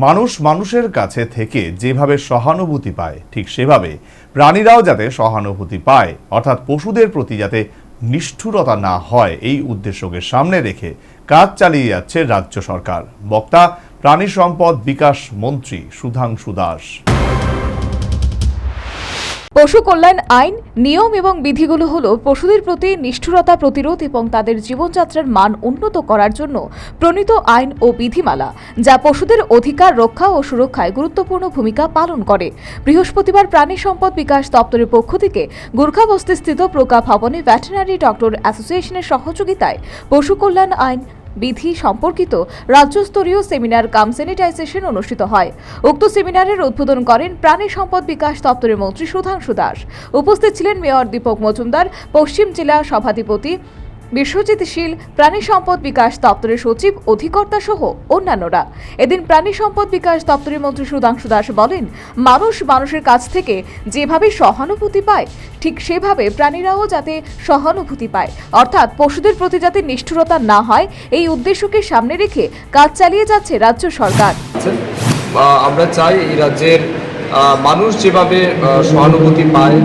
মানুষ মানুষের কাছে থেকে যেভাবে সহানুভূতি পায় ঠিক সেভাবে প্রাণীরাও যাতে সহানুভূতি পায়, অর্থাৎ পশুদের প্রতি যাতে নিষ্ঠুরতা না হয়, এই উদ্দেশ্যকে সামনে রেখে কাজ চালিয়ে যাচ্ছে রাজ্য সরকার। বক্তা প্রাণী সম্পদ বিকাশ মন্ত্রী সুধাংশু দাস। পশু কল্যাণ আইন, নিয়ম এবং বিধিগুলো হলো পশুদের প্রতি নিষ্ঠুরতা প্রতিরোধ এবং তাদের জীবনযাত্রার মান উন্নত করার জন্য প্রণীত আইন ও বিধিমালা, যা পশুদের অধিকার রক্ষা ও সুরক্ষায় গুরুত্বপূর্ণ ভূমিকা পালন করে। বৃহস্পতিবার প্রাণী সম্পদ বিকাশ দপ্তরের পক্ষ থেকে গোর্খাবস্তিস্থিত প্রকা ভবনে ভেটেরিনারি ডক্টর অ্যাসোসিয়েশনের সহযোগিতায় পশু কল্যাণ আইন বিধি সম্পর্কিত রাজ্যস্তরীয় সেমিনার কাম স্যানিটাইজেশন অনুষ্ঠিত হয়। উক্ত সেমিনারের উদ্বোধন করেন প্রাণী সম্পদ বিকাশ দপ্তরের মন্ত্রী সুধাংশু দাস। উপস্থিত ছিলেন মেয়র দীপক মজুমদার, পশ্চিম জেলা সভাধিপতি বিশ্বজিৎ শীল, প্রাণী সম্পদ বিকাশ দপ্তরের সচিব, অধিকর্তা সহ অন্যান্যরা। এদিন প্রাণী সম্পদ বিকাশ দপ্তরের মন্ত্রী সুধাংশু দাস বলেন, মানুষ মানুষের কাছ থেকে যেভাবে সহানুভূতি পায় ঠিক সেভাবে প্রাণীরাও যাতে সহানুভূতি পায়, অর্থাৎ পশুদের প্রতি যাতে নিষ্ঠুরতা না হয়, এই উদ্দেশ্যকে সামনে রেখে কাজ চালিয়ে যাচ্ছে রাজ্য সরকার। আমরা চাই এই রাজ্যের মানুষ যেভাবে সহানুভূতি পায়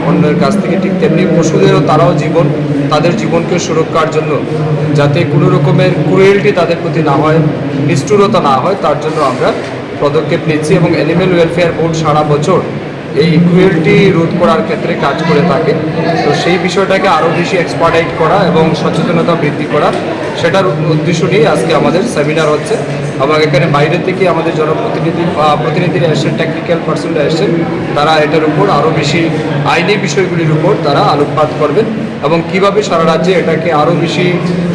অন্যের কাছ থেকে, ঠিক তেমনি পশুদেরও তারাও তাদের জীবনকে সুরক্ষার জন্য যাতে কোনো রকমের ক্রুয়েলটি তাদের প্রতি না হয়, নিষ্ঠুরতা না হয়, তার জন্য আমরা পদক্ষেপ নিচ্ছি। এবং অ্যানিম্যাল ওয়েলফেয়ার বোর্ড সারা বছর এই ক্রুয়েলটি রোধ করার ক্ষেত্রে কাজ করে থাকে। তো সেই বিষয়টাকে আরও বেশি এক্সপার্টাইজ করা এবং সচেতনতা বৃদ্ধি করা, সেটার উদ্দেশ্য নিয়ে আজকে আমাদের সেমিনার হচ্ছে। এবং এখানে বাইরে থেকে আমাদের প্রতিনিধিরা এসেছেন, টেকনিক্যাল পার্সনরা এসেছেন, তারা এটার উপর আরও বেশি আইনি বিষয়গুলির উপর তারা আলোকপাত করবেন এবং কিভাবে সারা রাজ্যে এটাকে আরও বেশি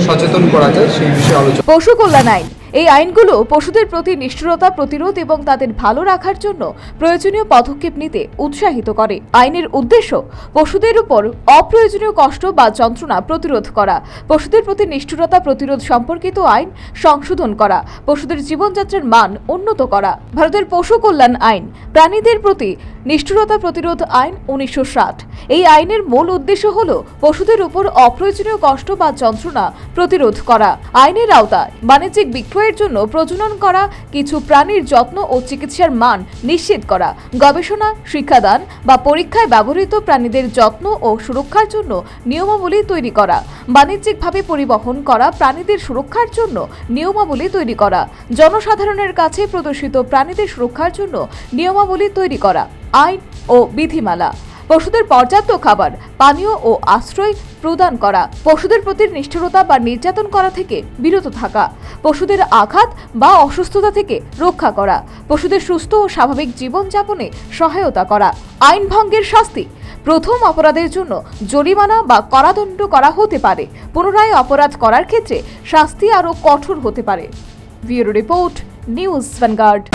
সচেতন করা যায় সেই বিষয়ে আলোচনা। পশু কল্যাণ আইন, এই আইনগুলো পশুদের প্রতি নিষ্ঠুরতা প্রতিরোধ এবং তাদের ভালো রাখার জন্য প্রয়োজনীয় পদক্ষেপ নিতে উৎসাহিত করে। আইনের উদ্দেশ্য পশুদের উপর অপ্রয়োজনীয় কষ্ট বা যন্ত্রণা প্রতিরোধ করা, পশুদের প্রতি নিষ্ঠুরতা প্রতিরোধ সম্পর্কিত আইন সংশোধন করা, পশুদের জীবনযাত্রার মান উন্নত করা। ভারতের পশু কল্যাণ আইন, প্রাণীদের প্রতি নিষ্ঠুরতা প্রতিরোধ আইন 1960। এই আইনের মূল উদ্দেশ্য হল পশুদের উপর অপ্রয়োজনীয় কষ্ট বা যন্ত্রণা প্রতিরোধ করা। আইনের আওতায় বাণিজ্যিক বিক্রয়ের জন্য প্রজনন করা কিছু প্রাণীর যত্ন ও চিকিৎসার মান নিশ্চিত করা, গবেষণা, শিক্ষাদান বা পরীক্ষায় ব্যবহৃত প্রাণীদের যত্ন ও সুরক্ষার জন্য নিয়মাবলী তৈরি করা, বাণিজ্যিকভাবে পরিবহন করা প্রাণীদের সুরক্ষার জন্য নিয়মাবলী তৈরি করা, জনসাধারণের কাছে প্রদর্শিত প্রাণীদের সুরক্ষার জন্য নিয়মাবলী তৈরি করা, আইন ও বিধিমালা, পশুদের পর্যাপ্ত খাবার, পানীয় ও আশ্রয় প্রদান করা, পশুদের প্রতি নিষ্ঠুরতা বা নির্যাতন করা থেকে বিরত থাকা, পশুদের আঘাত বা অসুস্থতা থেকে রক্ষা করা, পশুদের সুস্থ ও স্বাভাবিক জীবনযাপনে সহায়তা করা। আইন ভঙ্গের শাস্তি, প্রথম অপরাধের জন্য জরিমানা বা কারাদণ্ড করা হতে পারে। পুনরায় অপরাধ করার ক্ষেত্রে শাস্তি আরও কঠোর হতে পারে। Bureau report, news vanguard.